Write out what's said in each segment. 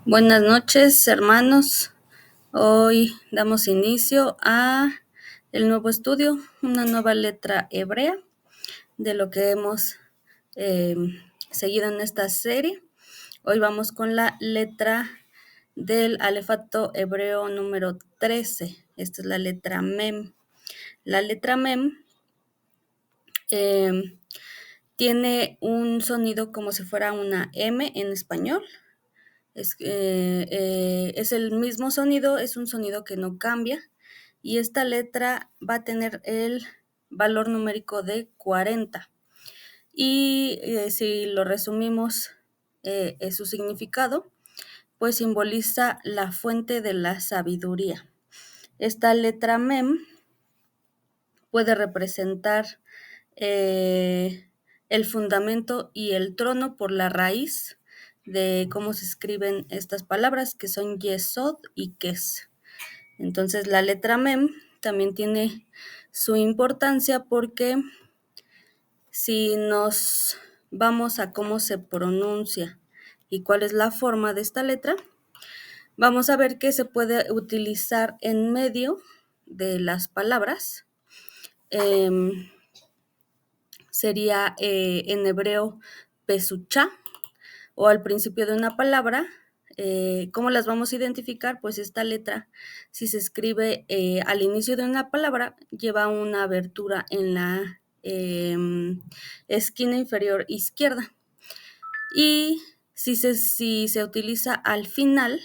Buenas noches, hermanos. Hoy damos inicio a el nuevo estudio, una nueva letra hebrea de lo que hemos eh, seguido en esta serie. Hoy vamos con la letra del alefato hebreo número 13. Esta es la letra Mem. La letra Mem eh, tiene un sonido como si fuera una M en español. Es el mismo sonido, es un sonido que no cambia, y esta letra va a tener el valor numérico de 40. Y si lo resumimos, su significado, pues simboliza la fuente de la sabiduría. Esta letra Mem puede representar el fundamento y el trono por la raíz de cómo se escriben estas palabras, que son Yesod y Kes. Entonces la letra Mem también tiene su importancia porque si nos vamos a cómo se pronuncia y cuál es la forma de esta letra, vamos a ver que se puede utilizar en medio de las palabras. Sería en hebreo pesuchá, o al principio de una palabra. ¿Cómo las vamos a identificar? Pues esta letra, si se escribe al inicio de una palabra, lleva una abertura en la esquina inferior izquierda. Y si se utiliza al final,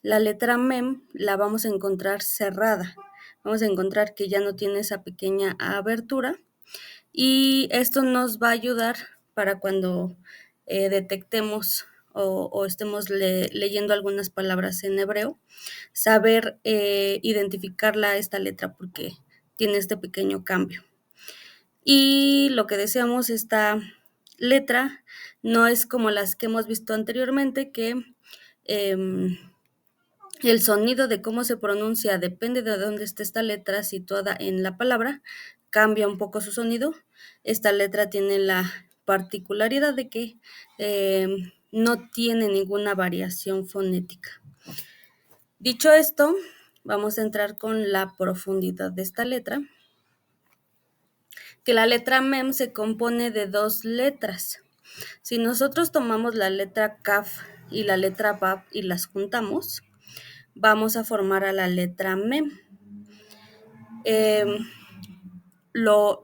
la letra Mem la vamos a encontrar cerrada. Vamos a encontrar que ya no tiene esa pequeña abertura. Y esto nos va a ayudar para cuando detectemos o estemos leyendo algunas palabras en hebreo, saber identificarla esta letra porque tiene este pequeño cambio. Y lo que decíamos, esta letra no es como las que hemos visto anteriormente, que el sonido de cómo se pronuncia depende de dónde esté esta letra situada en la palabra, cambia un poco su sonido. Esta letra tiene la particularidad de que no tiene ninguna variación fonética. Dicho esto, vamos a entrar con la profundidad de esta letra, que la letra Mem se compone de dos letras. Si nosotros tomamos la letra Kaf y la letra Bab y las juntamos, vamos a formar a la letra Mem. Lo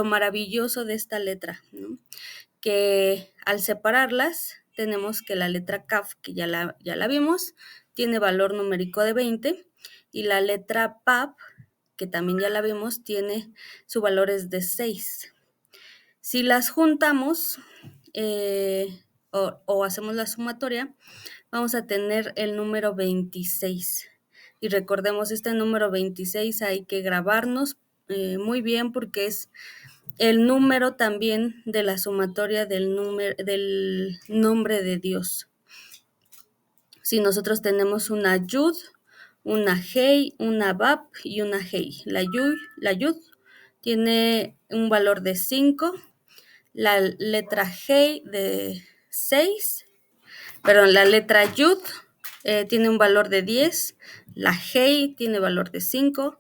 maravilloso de esta letra, ¿no? Que al separarlas tenemos que la letra Kaf, que ya la vimos, tiene valor numérico de 20, y la letra Pap, que también ya la vimos, tiene su valor es de 6. Si las juntamos o hacemos la sumatoria, vamos a tener el número 26. Y recordemos, este número 26 hay que grabarnos muy bien porque es el número también de la sumatoria del nombre de Dios. Si nosotros tenemos una Yud, una Hei, una Bab y una Hei. La Yud tiene un valor de 5, la letra Hei de 6, perdón, la letra Yud tiene un valor de 10, la Hei tiene valor de 5,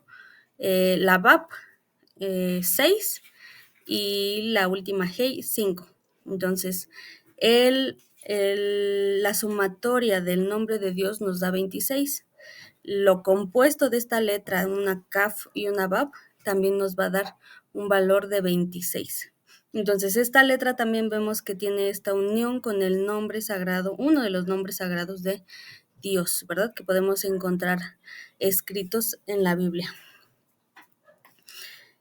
la Bab 6 y la última Hei 5. Entonces, la sumatoria del nombre de Dios nos da 26. Lo compuesto de esta letra, una Kaf y una Bab, también nos va a dar un valor de 26. Entonces, esta letra también vemos que tiene esta unión con el nombre sagrado, uno de los nombres sagrados de Dios, ¿verdad? Que podemos encontrar escritos en la Biblia.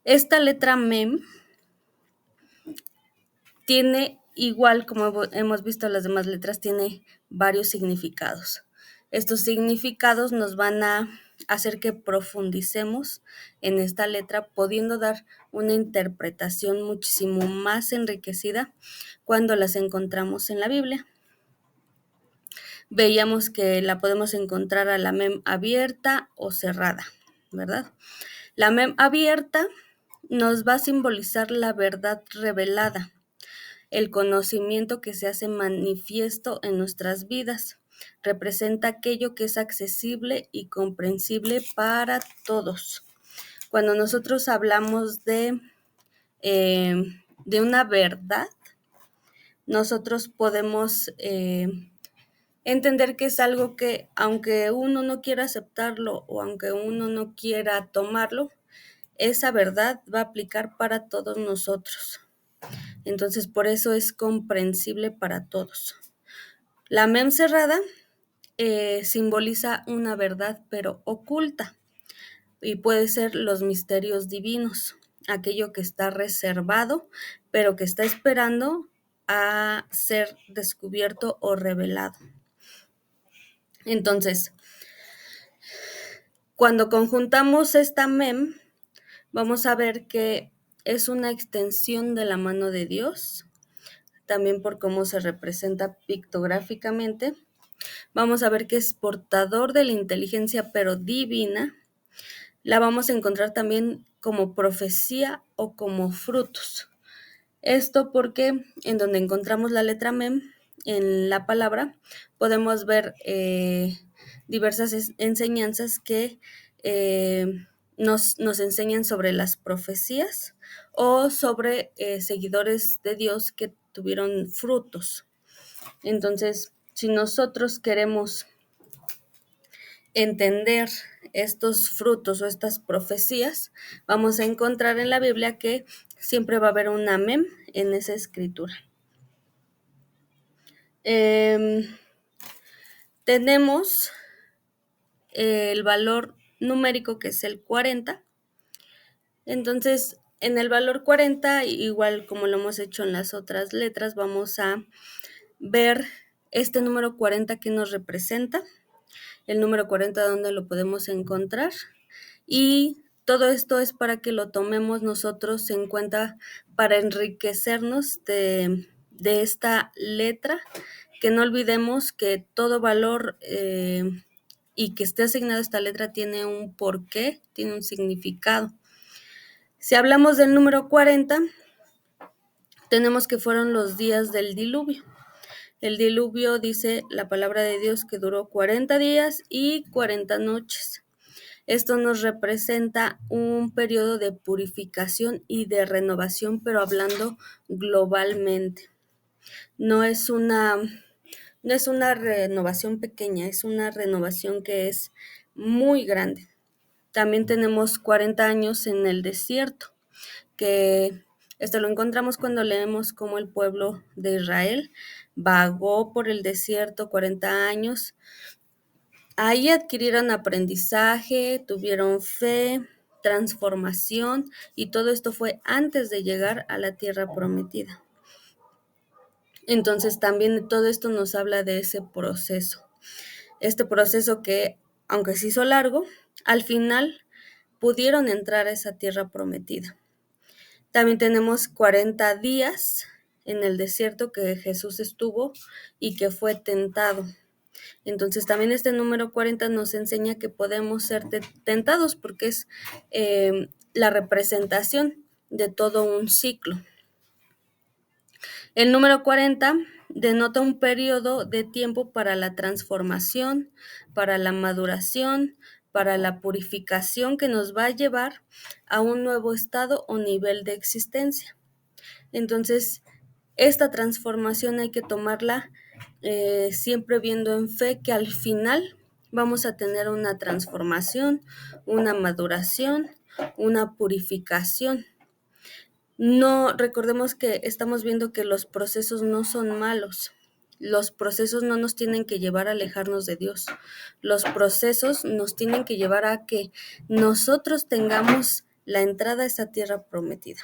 Esta letra Mem tiene, igual como hemos visto las demás letras, tiene varios significados. Estos significados nos van a hacer que profundicemos en esta letra, pudiendo dar una interpretación muchísimo más enriquecida cuando las encontramos en la Biblia. Veíamos que la podemos encontrar a la Mem abierta o cerrada, ¿verdad? La Mem abierta nos va a simbolizar la verdad revelada. el conocimiento que se hace manifiesto en nuestras vidas. Representa aquello que es accesible y comprensible para todos. Cuando nosotros hablamos de una verdad, nosotros podemos entender que es algo que, aunque uno no quiera aceptarlo o aunque uno no quiera tomarlo, esa verdad va a aplicar para todos nosotros. Entonces, por eso es comprensible para todos. La mem cerrada simboliza una verdad, pero oculta, y puede ser los misterios divinos, aquello que está reservado, pero que está esperando a ser descubierto o revelado. Entonces, cuando conjuntamos esta mem, vamos a ver que es una extensión de la mano de Dios, también por cómo se representa pictográficamente. Vamos a ver que es portador de la inteligencia, pero divina. La vamos a encontrar también como profecía o como frutos. Esto porque en donde encontramos la letra mem, en la palabra, podemos ver diversas enseñanzas que nos enseñan sobre las profecías o sobre seguidores de Dios que tuvieron frutos. Entonces, si nosotros queremos entender estos frutos o estas profecías, vamos a encontrar en la Biblia que siempre va a haber una mem en esa escritura. Tenemos el valor numérico, que es el 40. Entonces, en el valor 40, igual como lo hemos hecho en las otras letras, vamos a ver este número 40 que nos representa, el número 40 donde lo podemos encontrar, y todo esto es para que lo tomemos nosotros en cuenta para enriquecernos de esta letra, que no olvidemos que todo valor y que esté asignado a esta letra tiene un porqué, tiene un significado. Si hablamos del número 40, tenemos que fueron los días del diluvio. El diluvio, dice la palabra de Dios, que duró 40 días y 40 noches. Esto nos representa un periodo de purificación y de renovación, pero hablando globalmente. No es una renovación pequeña, es una renovación que es muy grande. También tenemos 40 años en el desierto, que esto lo encontramos cuando leemos cómo el pueblo de Israel vagó por el desierto 40 años. Ahí adquirieron aprendizaje, tuvieron fe, transformación, y todo esto fue antes de llegar a la tierra prometida. Entonces también todo esto nos habla de ese proceso. Este proceso que, aunque se hizo largo, al final pudieron entrar a esa tierra prometida. También tenemos 40 días en el desierto que Jesús estuvo y que fue tentado. Entonces también este número 40 nos enseña que podemos ser tentados, porque es la representación de todo un ciclo. El número 40 denota un periodo de tiempo para la transformación, para la maduración, para la purificación, que nos va a llevar a un nuevo estado o nivel de existencia. Entonces, esta transformación hay que tomarla siempre viendo en fe que al final vamos a tener una transformación, una maduración, una purificación. No, recordemos que estamos viendo que los procesos no son malos. Los procesos no nos tienen que llevar a alejarnos de Dios. Los procesos nos tienen que llevar a que nosotros tengamos la entrada a esa tierra prometida.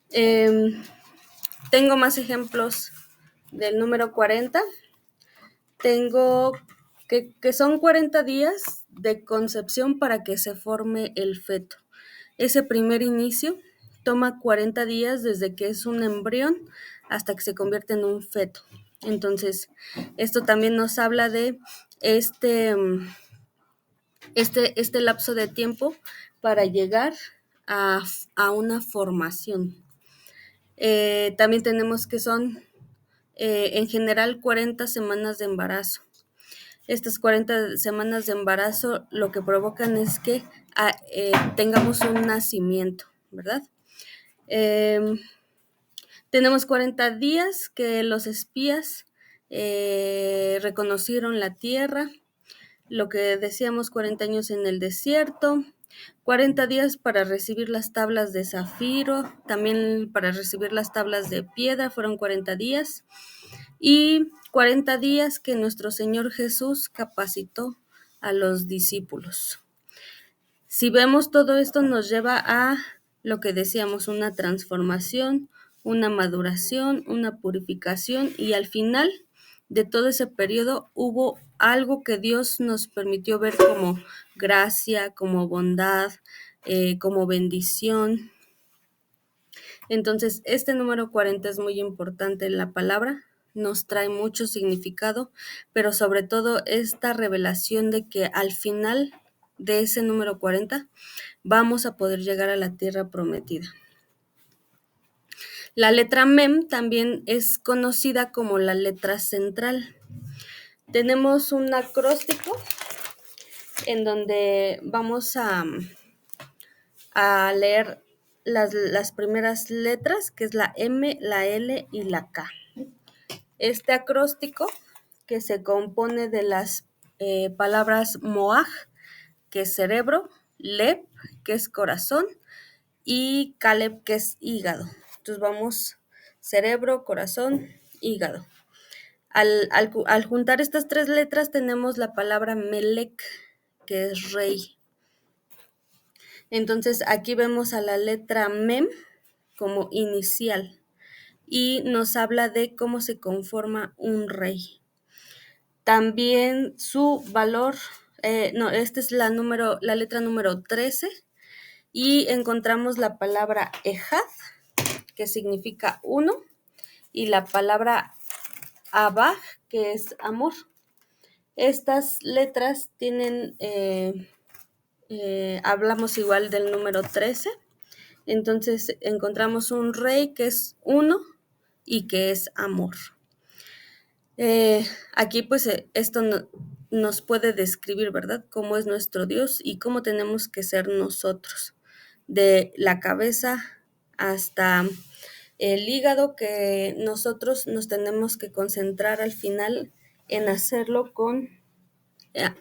Tengo más ejemplos del número 40. Tengo que son 40 días de concepción para que se forme el feto. Ese primer inicio toma 40 días desde que es un embrión hasta que se convierte en un feto. Entonces, esto también nos habla de este lapso de tiempo para llegar a una formación. También tenemos que son en general 40 semanas de embarazo. Estas 40 semanas de embarazo lo que provocan es que tengamos un nacimiento, ¿verdad? Tenemos 40 días que los espías reconocieron la tierra, lo que decíamos 40 años en el desierto, 40 días para recibir las tablas de zafiro, también para recibir las tablas de piedra fueron 40 días, y 40 días que nuestro Señor Jesús capacitó a los discípulos. Si vemos todo esto nos lleva a lo que decíamos, una transformación, una maduración, una purificación, y al final de todo ese periodo hubo algo que Dios nos permitió ver como gracia, como bondad, como bendición. Entonces, este número 40 es muy importante en la palabra, nos trae mucho significado, pero sobre todo esta revelación de que al final de ese número 40 vamos a poder llegar a la tierra prometida. La letra Mem también es conocida como la letra central. Tenemos un acróstico en donde vamos a leer las primeras letras, que es la M, la L y la K. Este acróstico, que se compone de las palabras Moaj, que es cerebro, Leb, que es corazón, y Caleb, que es hígado. Entonces vamos cerebro, corazón, hígado. Al juntar estas tres letras tenemos la palabra Melec, que es rey. Entonces aquí vemos a la letra Mem como inicial y nos habla de cómo se conforma un rey. También su valor, esta es la letra número 13, y encontramos la palabra Ejad, que significa uno, y la palabra Abaj, que es amor. Estas letras tienen, hablamos igual del número 13, entonces encontramos un rey que es uno y que es amor. Aquí pues esto nos puede describir, ¿verdad?, cómo es nuestro Dios y cómo tenemos que ser nosotros, de la cabeza hasta el hígado, que nosotros nos tenemos que concentrar al final en hacerlo con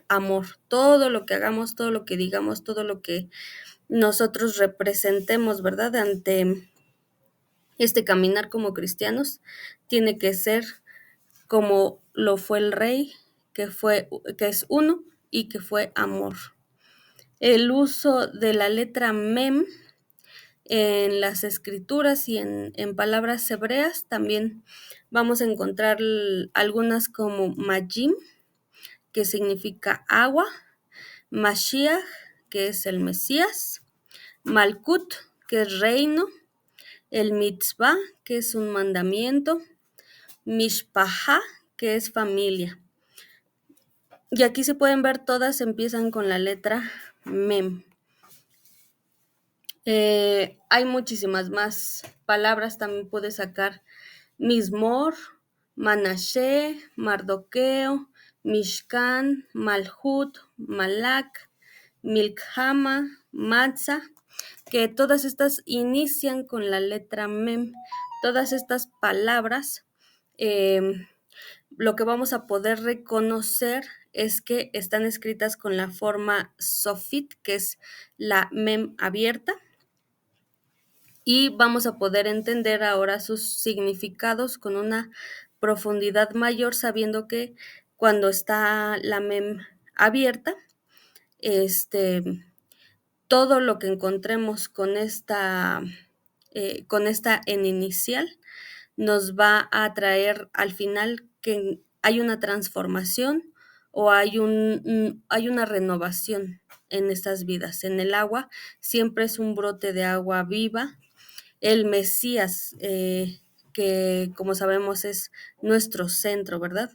amor. Todo lo que hagamos, todo lo que digamos, todo lo que nosotros representemos, ¿verdad?, ante este caminar como cristianos, tiene que ser como lo fue el rey, que es uno y que fue amor. El uso de la letra Mem en las escrituras y en palabras hebreas también vamos a encontrar algunas como Majim, que significa agua, Mashiach, que es el Mesías, Malkut, que es reino, el Mitzvah, que es un mandamiento, Mishpaha, que es familia. Y aquí se pueden ver, todas empiezan con la letra Mem. Hay muchísimas más palabras, también puedes sacar Mismor, Manashe, Mardoqueo, Mishkan, Malhut, Malak, Milkhama, Matza, que todas estas inician con la letra Mem. Todas estas palabras, lo que vamos a poder reconocer es que están escritas con la forma Sofit, que es la Mem abierta, y vamos a poder entender ahora sus significados con una profundidad mayor, sabiendo que cuando está la Mem abierta, todo lo que encontremos con esta en inicial nos va a traer al final que hay una transformación o hay una renovación en estas vidas. En el agua siempre es un brote de agua viva. El Mesías, que como sabemos es nuestro centro, ¿verdad?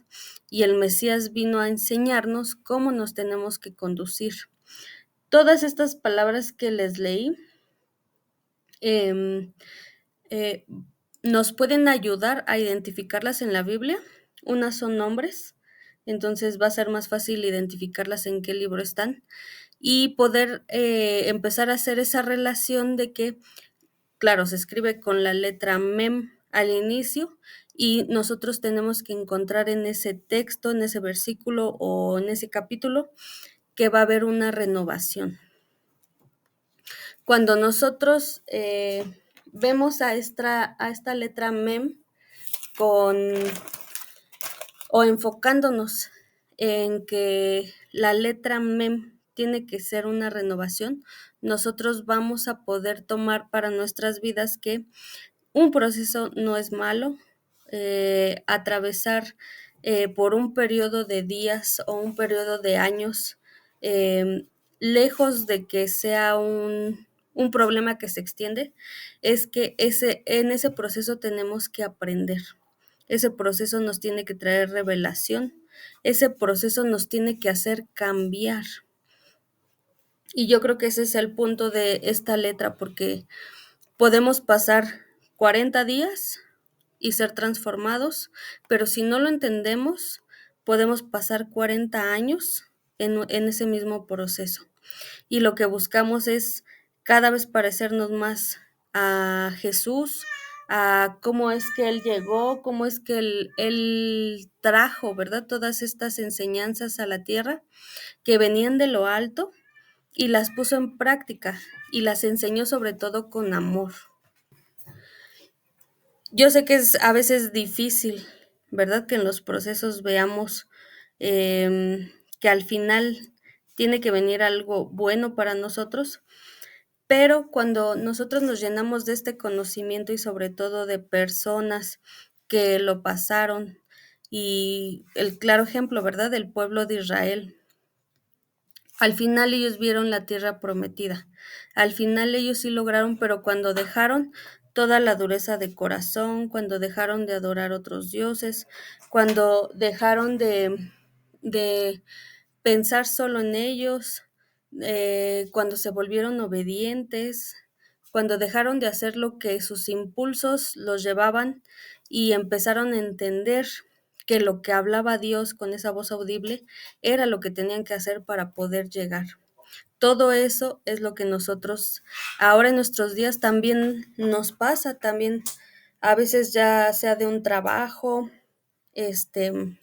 Y el Mesías vino a enseñarnos cómo nos tenemos que conducir. Todas estas palabras que les leí nos pueden ayudar a identificarlas en la Biblia. Unas son nombres, entonces va a ser más fácil identificarlas en qué libro están y poder empezar a hacer esa relación de que, claro, se escribe con la letra mem al inicio y nosotros tenemos que encontrar en ese texto, en ese versículo o en ese capítulo que va a haber una renovación. Cuando nosotros vemos a esta letra mem con o enfocándonos en que la letra mem tiene que ser una renovación, nosotros vamos a poder tomar para nuestras vidas que un proceso no es malo, atravesar por un periodo de días o un periodo de años, lejos de que sea un problema que se extiende, es que en ese proceso tenemos que aprender. Ese proceso nos tiene que traer revelación. Ese proceso nos tiene que hacer cambiar. Y yo creo que ese es el punto de esta letra, porque podemos pasar 40 días y ser transformados, pero si no lo entendemos, podemos pasar 40 años en ese mismo proceso. Y lo que buscamos es cada vez parecernos más a Jesús, a cómo es que Él llegó, cómo es que él trajo, ¿verdad? Todas estas enseñanzas a la tierra que venían de lo alto y las puso en práctica y las enseñó sobre todo con amor. Yo sé que es a veces difícil, ¿verdad? Que en los procesos veamos que al final tiene que venir algo bueno para nosotros, pero cuando nosotros nos llenamos de este conocimiento y sobre todo de personas que lo pasaron, y el claro ejemplo, ¿verdad? Del pueblo de Israel. Al final ellos vieron la tierra prometida. Al final ellos sí lograron, pero cuando dejaron toda la dureza de corazón, cuando dejaron de adorar otros dioses, cuando dejaron de pensar solo en ellos, cuando se volvieron obedientes, cuando dejaron de hacer lo que sus impulsos los llevaban y empezaron a entender que lo que hablaba Dios con esa voz audible era lo que tenían que hacer para poder llegar. Todo eso es lo que nosotros ahora en nuestros días también nos pasa, también a veces ya sea de un trabajo, en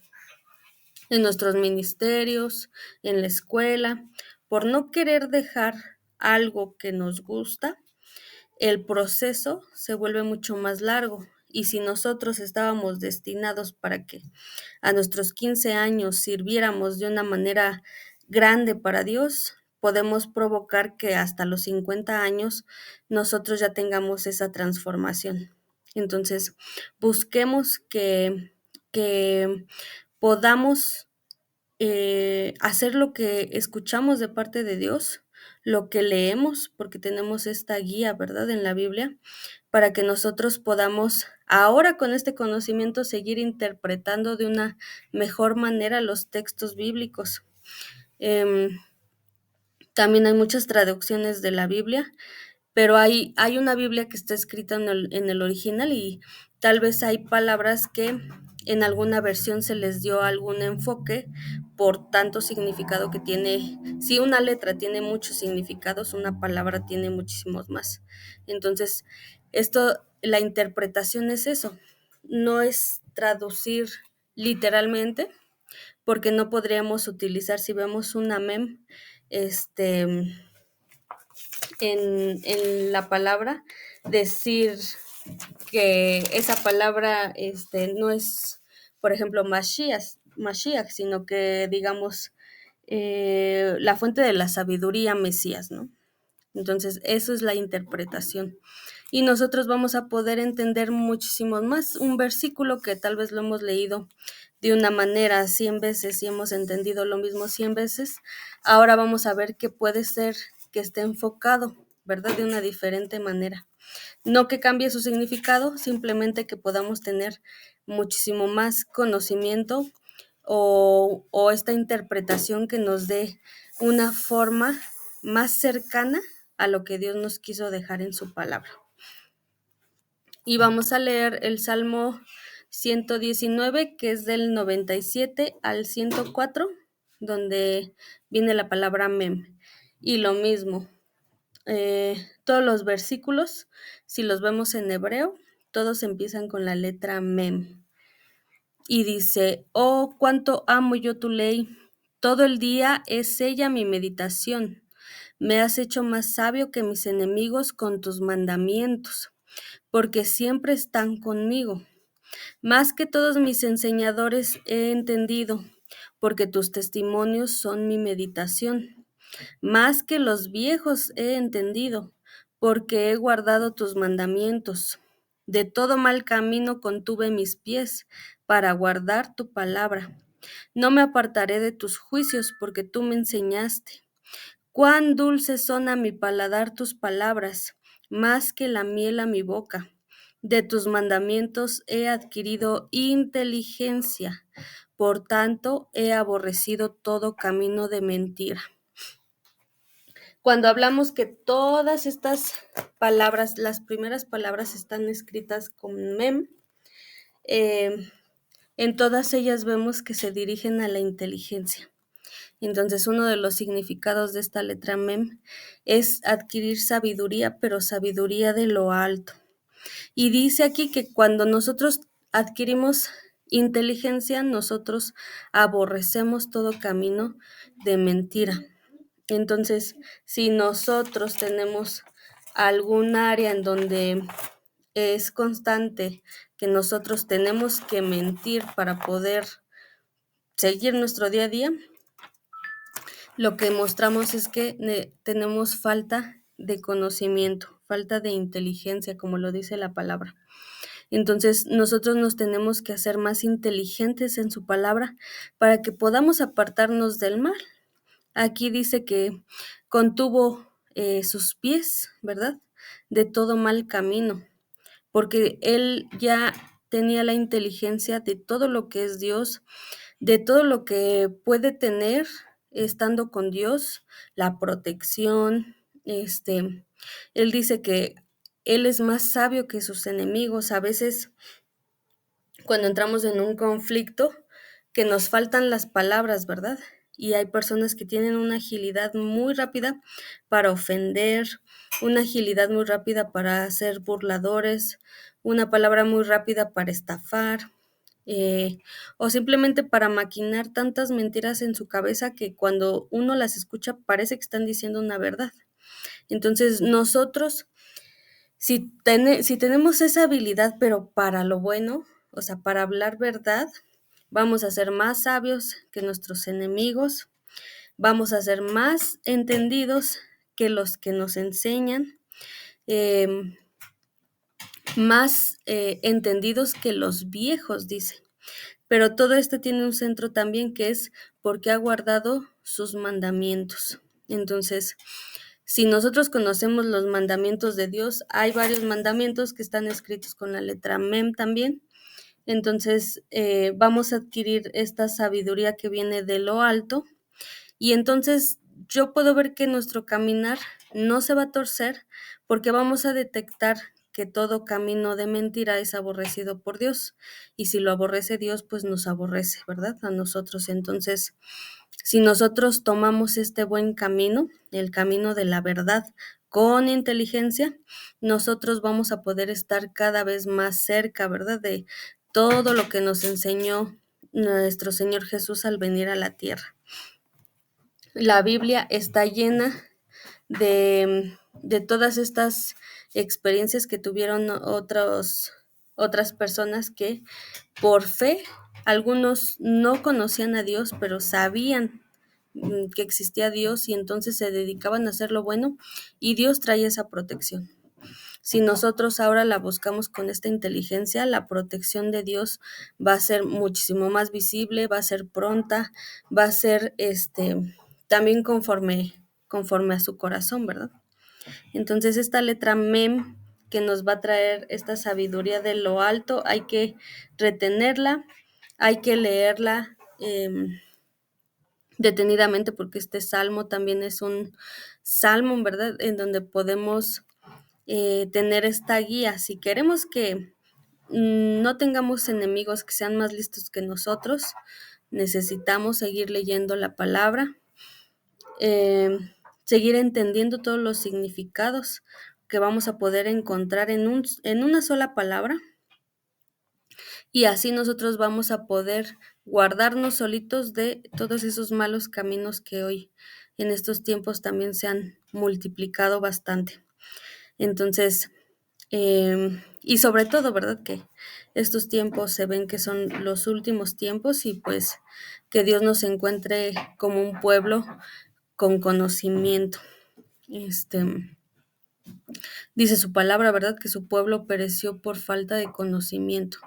nuestros ministerios, en la escuela, por no querer dejar algo que nos gusta, el proceso se vuelve mucho más largo. Y si nosotros estábamos destinados para que a nuestros 15 años sirviéramos de una manera grande para Dios, podemos provocar que hasta los 50 años nosotros ya tengamos esa transformación. Entonces, busquemos que podamos hacer lo que escuchamos de parte de Dios, lo que leemos, porque tenemos esta guía, ¿verdad?, en la Biblia, para que nosotros podamos ahora con este conocimiento seguir interpretando de una mejor manera los textos bíblicos. También hay muchas traducciones de la Biblia, pero hay una Biblia que está escrita en el original y tal vez hay palabras que en alguna versión se les dio algún enfoque por tanto significado que tiene. Si una letra tiene muchos significados, una palabra tiene muchísimos más. Entonces, la interpretación es eso, no es traducir literalmente, porque no podríamos utilizar, si vemos una mem, en la palabra, decir que esa palabra no es, por ejemplo, Mashiach, sino que digamos la fuente de la sabiduría, Mesías, ¿no? Entonces, eso es la interpretación. Y nosotros vamos a poder entender muchísimo más un versículo que tal vez lo hemos leído de una manera 100 veces y hemos entendido lo mismo 100 veces. Ahora vamos a ver que puede ser que esté enfocado, ¿verdad? De una diferente manera. No que cambie su significado, simplemente que podamos tener muchísimo más conocimiento o esta interpretación que nos dé una forma más cercana a lo que Dios nos quiso dejar en su palabra. Y vamos a leer el Salmo 119, que es del 97 al 104, donde viene la palabra mem. Y lo mismo, todos los versículos, si los vemos en hebreo, todos empiezan con la letra mem. Y dice, oh, cuánto amo yo tu ley, todo el día es ella mi meditación. Me has hecho más sabio que mis enemigos con tus mandamientos, porque siempre están conmigo. Más que todos mis enseñadores he entendido, porque tus testimonios son mi meditación. Más que los viejos he entendido, porque he guardado tus mandamientos. De todo mal camino contuve mis pies para guardar tu palabra. No me apartaré de tus juicios, porque tú me enseñaste. Cuán dulces son a mi paladar tus palabras, más que la miel a mi boca. De tus mandamientos he adquirido inteligencia, por tanto he aborrecido todo camino de mentira. Cuando hablamos que todas estas palabras, las primeras palabras están escritas con mem, en todas ellas vemos que se dirigen a la inteligencia. Entonces, uno de los significados de esta letra mem es adquirir sabiduría, pero sabiduría de lo alto. Y dice aquí que cuando nosotros adquirimos inteligencia, nosotros aborrecemos todo camino de mentira. Entonces, si nosotros tenemos algún área en donde es constante que nosotros tenemos que mentir para poder seguir nuestro día a día, lo que mostramos es que tenemos falta de conocimiento, falta de inteligencia, como lo dice la palabra. Entonces, nosotros nos tenemos que hacer más inteligentes en su palabra para que podamos apartarnos del mal. Aquí dice que contuvo sus pies, ¿verdad? De todo mal camino, porque él ya tenía la inteligencia de todo lo que es Dios, de todo lo que puede tener estando con Dios, la protección, él dice que él es más sabio que sus enemigos. A veces cuando entramos en un conflicto, que nos faltan las palabras, ¿verdad? Y hay personas que tienen una agilidad muy rápida para ofender, una agilidad muy rápida para ser burladores, una palabra muy rápida para estafar, o simplemente para maquinar tantas mentiras en su cabeza que cuando uno las escucha parece que están diciendo una verdad. Entonces nosotros, si tenemos esa habilidad, pero para lo bueno, o sea, para hablar verdad, vamos a ser más sabios que nuestros enemigos, vamos a ser más entendidos que los que nos enseñan, más entendidos que los viejos, dice. Pero todo esto tiene un centro también que es porque ha guardado sus mandamientos. Entonces, si nosotros conocemos los mandamientos de Dios, hay varios mandamientos que están escritos con la letra mem también. Entonces, vamos a adquirir esta sabiduría que viene de lo alto. Y entonces yo puedo ver que nuestro caminar no se va a torcer porque vamos a detectar que todo camino de mentira es aborrecido por Dios. Y si lo aborrece Dios, pues nos aborrece, ¿verdad? A nosotros. Entonces, si nosotros tomamos este buen camino, el camino de la verdad, con inteligencia, nosotros vamos a poder estar cada vez más cerca, ¿verdad? De todo lo que nos enseñó nuestro Señor Jesús al venir a la tierra. La Biblia está llena de todas estas experiencias que tuvieron otras personas que por fe, algunos no conocían a Dios, pero sabían que existía Dios y entonces se dedicaban a hacer lo bueno y Dios traía esa protección. Si nosotros ahora la buscamos con esta inteligencia, la protección de Dios va a ser muchísimo más visible, va a ser pronta, va a ser también conforme a su corazón, ¿verdad? Entonces esta letra mem que nos va a traer esta sabiduría de lo alto, hay que retenerla, hay que leerla detenidamente porque este salmo también es un salmo, ¿verdad? En donde podemos tener esta guía. Si queremos que no tengamos enemigos que sean más listos que nosotros, necesitamos seguir leyendo la palabra, eh, seguir entendiendo todos los significados que vamos a poder encontrar en una sola palabra, y así nosotros vamos a poder guardarnos solitos de todos esos malos caminos que hoy en estos tiempos también se han multiplicado bastante. Entonces, y sobre todo, ¿verdad? Que estos tiempos se ven que son los últimos tiempos, y pues que Dios nos encuentre como un pueblo con conocimiento. Dice su palabra, ¿verdad? Que su pueblo pereció por falta de conocimiento.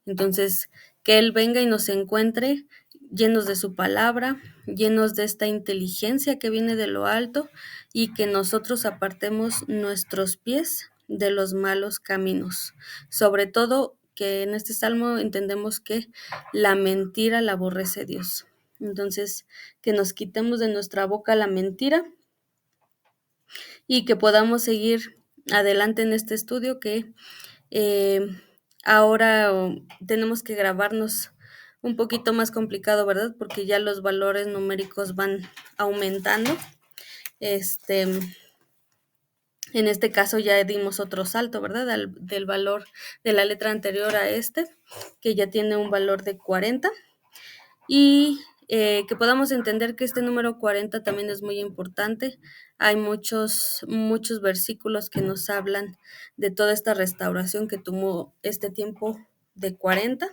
Entonces, que Él venga y nos encuentre llenos de su palabra, llenos de esta inteligencia que viene de lo alto, y que nosotros apartemos nuestros pies de los malos caminos. Sobre todo, que en este salmo entendemos que la mentira la aborrece Dios. Entonces, que nos quitemos de nuestra boca la mentira y que podamos seguir adelante en este estudio, que ahora tenemos que grabarnos un poquito más complicado, ¿verdad? Porque ya los valores numéricos van aumentando. En este caso ya dimos otro salto, ¿verdad? Del valor de la letra anterior a que ya tiene un valor de 40. Y que podamos entender que este número 40 también es muy importante. Hay muchos versículos que nos hablan de toda esta restauración que tomó este tiempo de 40.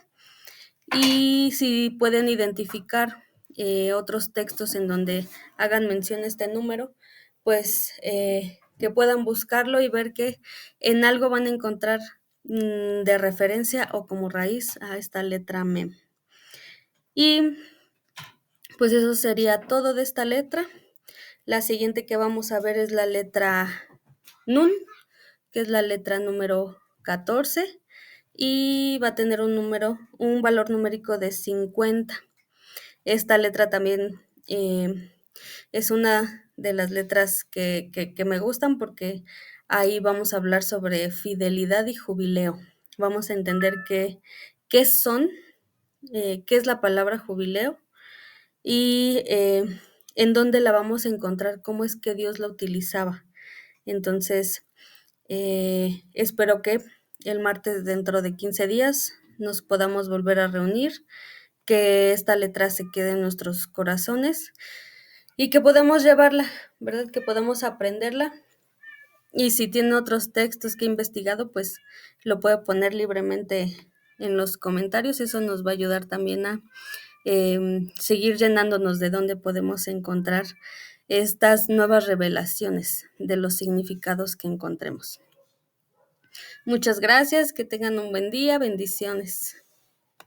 Y si pueden identificar otros textos en donde hagan mención a este número, pues que puedan buscarlo y ver que en algo van a encontrar de referencia o como raíz a esta letra Mem. Y pues eso sería todo de esta letra. La siguiente que vamos a ver es la letra Nun, que es la letra número 14, y va a tener un valor numérico de 50. Esta letra también es una de las letras que me gustan, porque ahí vamos a hablar sobre fidelidad y jubileo. Vamos a entender qué son, qué es la palabra jubileo, y en dónde la vamos a encontrar, cómo es que Dios la utilizaba. Entonces, espero que el martes, dentro de 15 días, nos podamos volver a reunir, que esta letra se quede en nuestros corazones y que podamos llevarla, ¿verdad? Que podamos aprenderla. Y si tiene otros textos que he investigado, pues lo puede poner libremente en los comentarios. Eso nos va a ayudar también a seguir llenándonos de dónde podemos encontrar estas nuevas revelaciones de los significados que encontremos. Muchas gracias, que tengan un buen día, bendiciones.